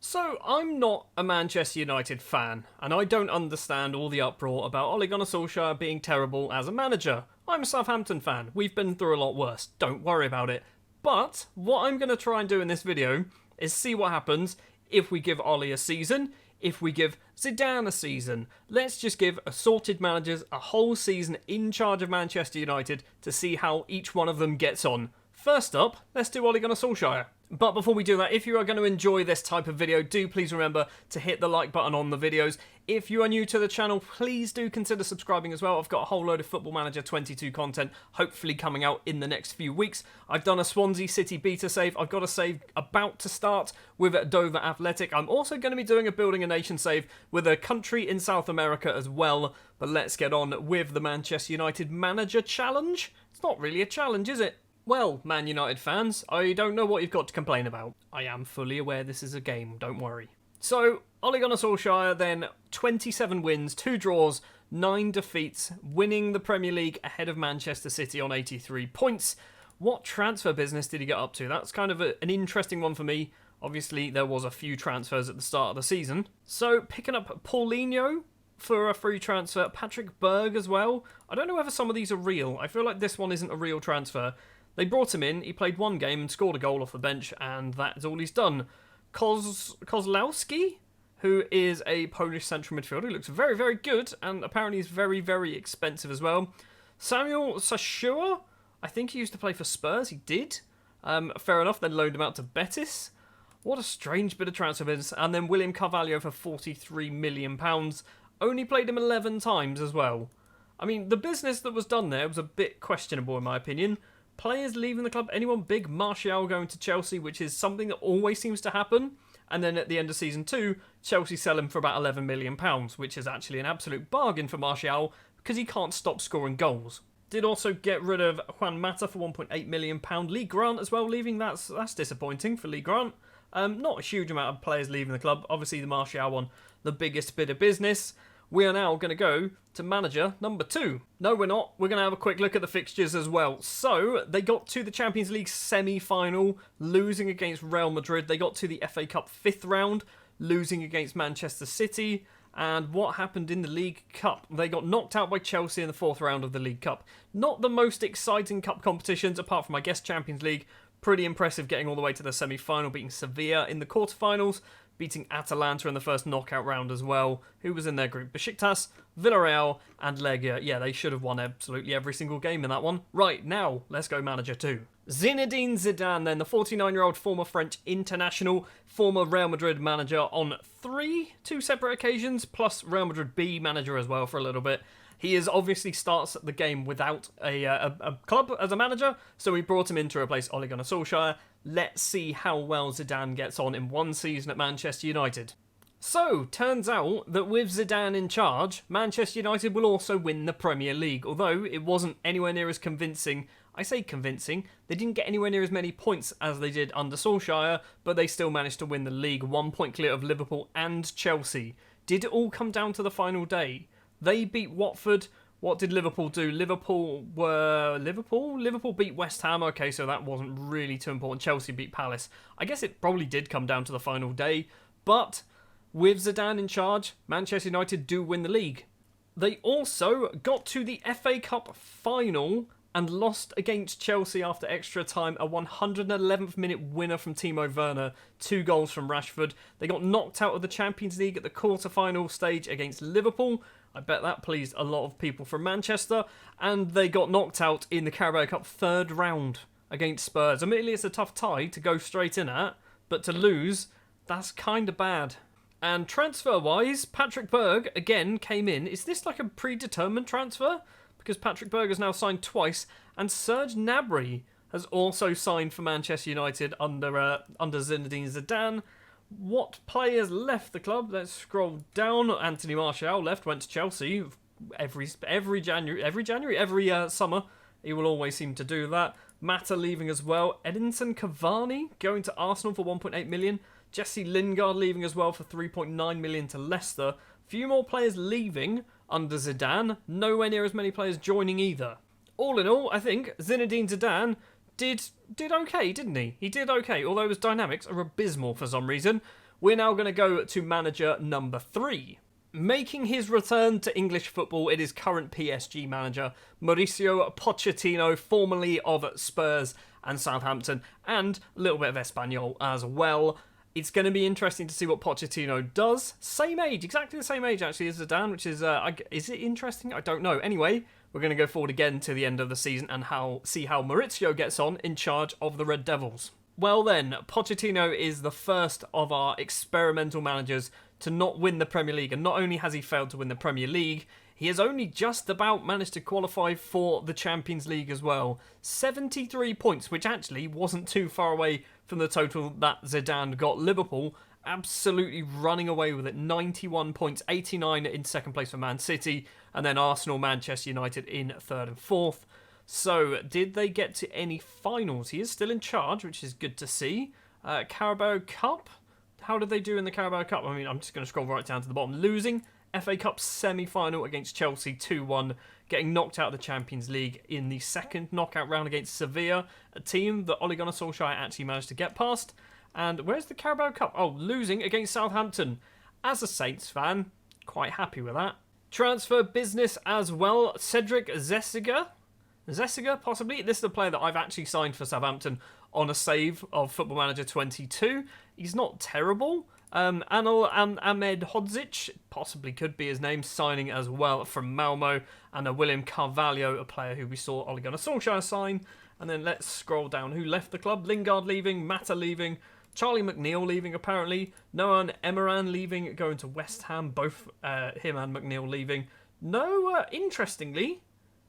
So, I'm not a Manchester United fan, and I don't understand all the uproar about Ole Gunnar Solskjaer being terrible as a manager. I'm a Southampton fan. We've been through a lot worse. Don't worry about it. But what I'm going to try and do in this video is see what happens if we give Ole a season, if we give Zidane a season. Let's just give assorted managers a whole season in charge of Manchester United to see how each one of them gets on. First up, let's do Ole Gunnar Solskjaer. But before we do that, if you are going to enjoy this type of video, do please remember to hit the like button on the videos. If you are new to the channel, please do consider subscribing as well. I've got a whole load of Football Manager 22 content, hopefully coming out in the next few weeks. I've done a Swansea City beta save. I've got a save about to start with Dover Athletic. I'm also going to be doing a Building a Nation save with a country in South America as well. But let's get on with the Manchester United Manager Challenge. It's not really a challenge, is it? Well, Man United fans, I don't know what you've got to complain about. I am fully aware this is a game, don't worry. So, Ole Gunnar Solskjaer then 27 wins, 2 draws, 9 defeats, winning the Premier League ahead of Manchester City on 83 points. What transfer business did he get up to? That's kind of an interesting one for me. Obviously, there was a few transfers at the start of the season. So, picking up Paulinho for a free transfer, Patrick Berg as well. I don't know whether some of these are real. I feel like this one isn't a real transfer. They brought him in, he played one game and scored a goal off the bench, and that's all he's done. Kozlowski, who is a Polish central midfielder, who looks very, very good, and apparently is very, very expensive as well. Samuel Sashua, I think he used to play for Spurs, he did. Fair enough, then loaned him out to Betis. What a strange bit of transfer business. And then William Carvalho for £43 million. Only played him 11 times as well. I mean, the business that was done there was a bit questionable in my opinion. Players leaving the club, anyone big? Martial going to Chelsea, which is something that always seems to happen. And then at the end of season 2, Chelsea sell him for about £11 million, which is actually an absolute bargain for Martial because he can't stop scoring goals. Did also get rid of Juan Mata for £1.8 million. Lee Grant as well leaving. That's disappointing for Lee Grant. Not a huge amount of players leaving the club. Obviously the Martial one, the biggest bit of business. We are now going to go to manager number 2. No, we're not. We're going to have a quick look at the fixtures as well. So, they got to the Champions League semi-final, losing against Real Madrid. They got to the FA Cup 5th round, losing against Manchester City. And what happened in the League Cup? They got knocked out by Chelsea in the 4th round of the League Cup. Not the most exciting cup competitions, apart from, I guess, Champions League. Pretty impressive getting all the way to the semi-final, beating Sevilla in the quarterfinals, beating Atalanta in the first knockout round as well. Who was in their group? Besiktas, Villarreal, and Legia. Yeah, they should have won absolutely every single game in that one. Right, now, let's go manager 2. Zinedine Zidane, then, the 49-year-old former French international, former Real Madrid manager on 2 separate occasions, plus Real Madrid B manager as well for a little bit. He obviously starts the game without a club as a manager, so we brought him in to replace Ole Gunnar Solskjaer. Let's see how well Zidane gets on in one season at Manchester United. So, turns out that with Zidane in charge, Manchester United will also win the Premier League, although it wasn't anywhere near as convincing. I say convincing, they didn't get anywhere near as many points as they did under Solskjaer, but they still managed to win the league, 1 point clear of Liverpool and Chelsea. Did it all come down to the final day? They beat Watford. What did Liverpool do? Liverpool beat West Ham. Okay, so that wasn't really too important. Chelsea beat Palace. I guess it probably did come down to the final day. But with Zidane in charge, Manchester United do win the league. They also got to the FA Cup final and lost against Chelsea after extra time, a 111th minute winner from Timo Werner, 2 goals from Rashford. They got knocked out of the Champions League at the quarter-final stage against Liverpool. I bet that pleased a lot of people from Manchester. And they got knocked out in the Carabao Cup 3rd round against Spurs. Admittedly, it's a tough tie to go straight in at, but to lose, that's kind of bad. And transfer-wise, Patrick Berg, again, came in. Is this like a predetermined transfer? Because Patrick Berg has now signed twice, and Serge Gnabry has also signed for Manchester United under Zinedine Zidane. What players left the club? Let's scroll down. Anthony Martial left, went to Chelsea every summer. He will always seem to do that. Mata leaving as well. Edinson Cavani going to Arsenal for 1.8 million. Jesse Lingard leaving as well for 3.9 million to Leicester. Few more players leaving under Zidane. Nowhere near as many players joining either. All in all, I think Zinedine Zidane did okay, didn't he? He did okay, although his dynamics are abysmal for some reason. we're now going to go to manager number 3. Making his return to English football, it is current PSG manager Mauricio Pochettino, formerly of Spurs and Southampton, and a little bit of Espanyol as well. It's going to be interesting to see what Pochettino does. Same age, exactly the same age actually as Zidane, which is it interesting? I don't know. Anyway, we're going to go forward again to the end of the season and see how Mauricio gets on in charge of the Red Devils. Well then, Pochettino is the first of our experimental managers to not win the Premier League, and not only has he failed to win the Premier League, he has only just about managed to qualify for the Champions League as well. 73 points, which actually wasn't too far away from the total that Zidane got. Liverpool absolutely running away with it. 91 points, 89 in second place for Man City, and then Arsenal, Manchester United in third and fourth. So, did they get to any finals? He is still in charge, which is good to see. Carabao Cup? How did they do in the Carabao Cup? I mean, I'm just going to scroll right down to the bottom. Losing FA Cup semi-final against Chelsea 2-1, getting knocked out of the Champions League in the second knockout round against Sevilla, a team that Ole Gunnar Solskjaer actually managed to get past. And where's the Carabao Cup? Oh, losing against Southampton. As a Saints fan, quite happy with that. Transfer business as well. Cedric Zesiger, possibly. This is the player that I've actually signed for Southampton on a save of Football Manager 22. He's not terrible. Anil Ahmed Hodzic, possibly could be his name, signing as well from Malmo. And a William Carvalho, a player who we saw Ole Gunnar Solskjaer sign. And then let's scroll down. Who left the club? Lingard leaving, Mata leaving, Charlie McNeil leaving apparently, Noah Emeran leaving, going to West Ham, both him and McNeil leaving. Interestingly,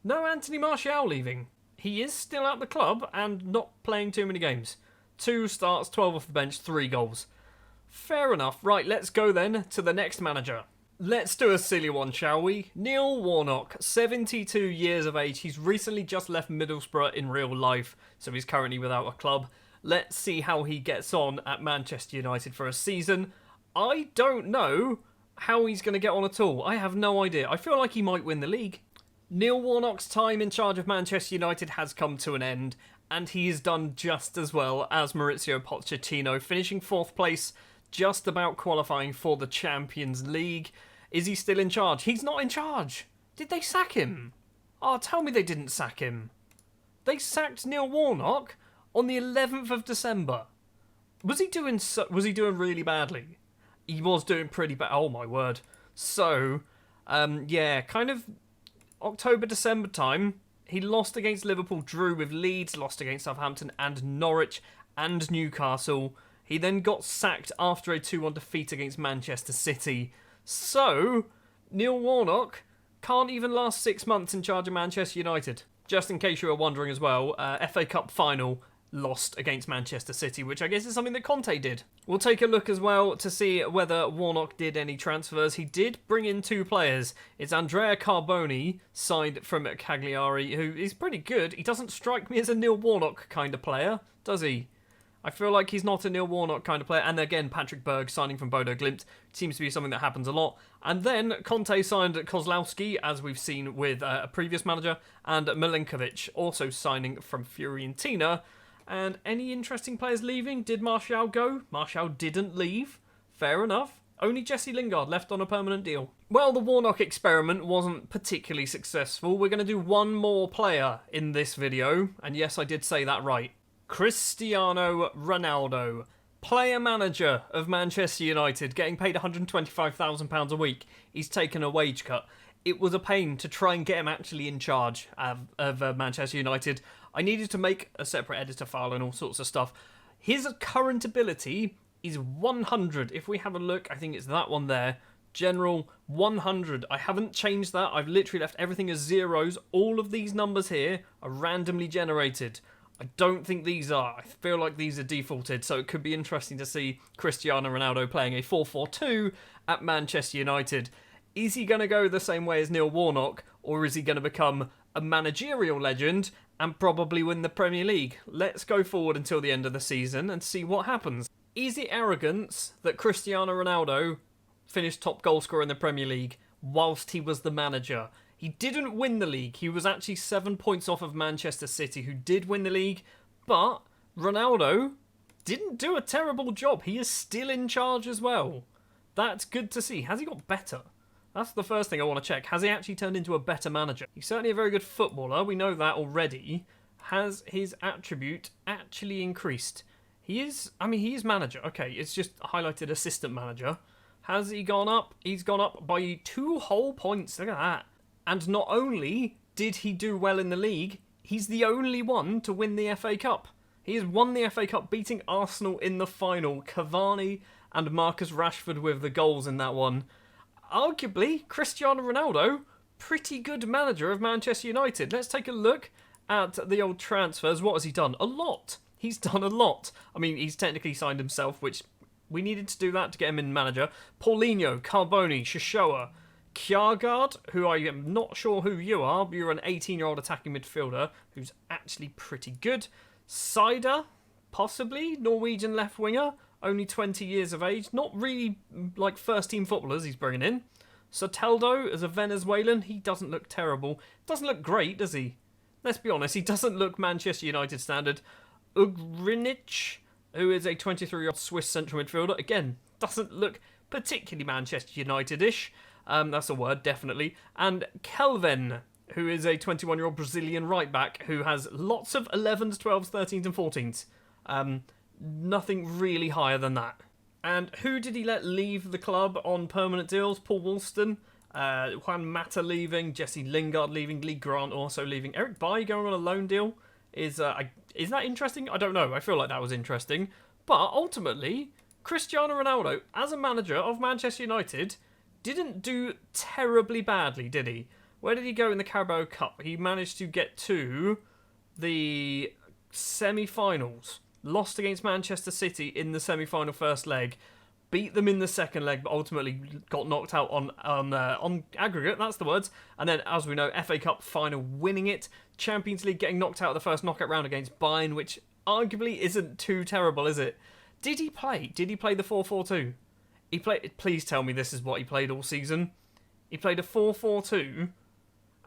no Anthony Martial leaving. He is still at the club and not playing too many games. 2 starts, 12 off the bench, 3 goals. Fair enough. Right, let's go then to the next manager. Let's do a silly one, shall we? Neil Warnock, 72 years of age. He's recently just left Middlesbrough in real life, so he's currently without a club. Let's see how he gets on at Manchester United for a season. I don't know how he's going to get on at all. I have no idea. I feel like he might win the league. Neil Warnock's time in charge of Manchester United has come to an end, and he's done just as well as Mauricio Pochettino, finishing 4th place, just about qualifying for the Champions League. Is he still in charge? He's not in charge. Did they sack him? Oh, tell me they didn't sack him. They sacked Neil Warnock on the 11th of December. Was he doing really badly? He was doing pretty bad. Oh my word. So, yeah, kind of October, December time, he lost against Liverpool, drew with Leeds, lost against Southampton and Norwich and Newcastle. He then got sacked after a 2-1 defeat against Manchester City. So, Neil Warnock can't even last 6 months in charge of Manchester United. Just in case you were wondering as well, FA Cup final lost against Manchester City, which I guess is something that Conte did. We'll take a look as well to see whether Warnock did any transfers. He did bring in 2 players. It's Andrea Carboni, signed from Cagliari, who is pretty good. He doesn't strike me as a Neil Warnock kind of player, does he? I feel like he's not a Neil Warnock kind of player. And again, Patrick Berg signing from Bodo Glimt seems to be something that happens a lot. And then Conte signed Kozlowski, as we've seen with a previous manager, and Milinkovic also signing from Fiorentina. And any interesting players leaving? Did Martial go? Martial didn't leave. Fair enough. Only Jesse Lingard left on a permanent deal. Well, the Warnock experiment wasn't particularly successful. We're going to do one more player in this video. And yes, I did say that right. Cristiano Ronaldo, player manager of Manchester United, getting paid £125,000 a week. He's taken a wage cut. It was a pain to try and get him actually in charge of Manchester United. I needed to make a separate editor file and all sorts of stuff. His current ability is 100. If we have a look, I think it's that one there. General 100. I haven't changed that. I've literally left everything as zeros. All of these numbers here are randomly generated. I don't think these are. I feel like these are defaulted, so it could be interesting to see Cristiano Ronaldo playing a 4-4-2 at Manchester United. Is he going to go the same way as Neil Warnock, or is he going to become a managerial legend and probably win the Premier League? Let's go forward until the end of the season and see what happens. Is it arrogance that Cristiano Ronaldo finished top goalscorer in the Premier League whilst he was the manager? He didn't win the league. He was actually 7 points off of Manchester City, who did win the league. But Ronaldo didn't do a terrible job. He is still in charge as well. That's good to see. Has he got better? That's the first thing I want to check. Has he actually turned into a better manager? He's certainly a very good footballer. We know that already. Has his attribute actually increased? He is manager. Okay, it's just highlighted assistant manager. Has he gone up? He's gone up by 2 whole points. Look at that. And not only did he do well in the league, he's the only one to win the FA Cup. He has won the FA Cup, beating Arsenal in the final. Cavani and Marcus Rashford with the goals in that one. Arguably, Cristiano Ronaldo, pretty good manager of Manchester United. Let's take a look at the old transfers. What has he done? A lot. He's done a lot. I mean, he's technically signed himself, which we needed to do that to get him in manager. Paulinho, Carboni, Shoshoa, Kjaergaard, who I am not sure who you are, but you're an 18-year-old attacking midfielder who's actually pretty good. Seider, possibly, Norwegian left winger, only 20 years of age. Not really like first-team footballers he's bringing in. Soteldo as a Venezuelan, he doesn't look terrible. Doesn't look great, does he? Let's be honest, he doesn't look Manchester United standard. Ugrinic, who is a 23-year-old Swiss central midfielder, again, doesn't look particularly Manchester United-ish. That's a word, definitely. And Kelvin, who is a 21-year-old Brazilian right-back who has lots of 11s, 12s, 13s and 14s. Nothing really higher than that. And who did he let leave the club on permanent deals? Paul Woolston, Juan Mata leaving, Jesse Lingard leaving, Lee Grant also leaving. Eric Bailly going on a loan deal. Is that interesting? I don't know. I feel like that was interesting. But ultimately, Cristiano Ronaldo, as a manager of Manchester United, didn't do terribly badly, did he? Where did he go in the Carabao Cup? He managed to get to the semi-finals. Lost against Manchester City in the semi-final first leg. Beat them in the second leg, but ultimately got knocked out on aggregate, that's the words. And then, as we know, FA Cup final, winning it. Champions League getting knocked out of the first knockout round against Bayern, which arguably isn't too terrible, is it? Did he play? Did he play the 4-4-2? He played. Please tell me this is what he played all season. He played a 4-4-2.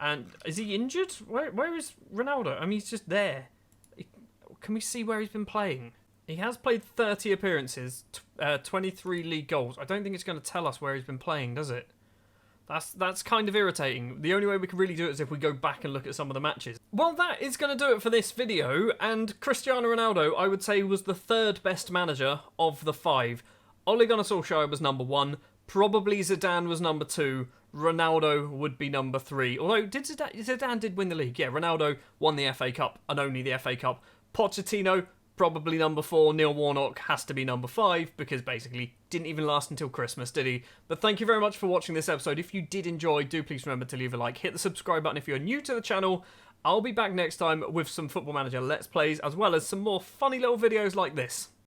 And is he injured? Where is Ronaldo? I mean, he's just there. Can we see where he's been playing? He has played 30 appearances, 23 league goals. I don't think it's going to tell us where he's been playing, does it? That's kind of irritating. The only way we can really do it is if we go back and look at some of the matches. Well, that is going to do it for this video. And Cristiano Ronaldo, I would say, was the 3rd best manager of the 5. Ole Gunnar Solskjaer was number 1. Probably Zidane was number 2. Ronaldo would be number 3. Although, Zidane did win the league. Yeah, Ronaldo won the FA Cup and only the FA Cup. Pochettino, probably number 4. Neil Warnock has to be number 5 because basically didn't even last until Christmas, did he? But thank you very much for watching this episode. If you did enjoy, do please remember to leave a like. Hit the subscribe button if you're new to the channel. I'll be back next time with some Football Manager Let's Plays as well as some more funny little videos like this.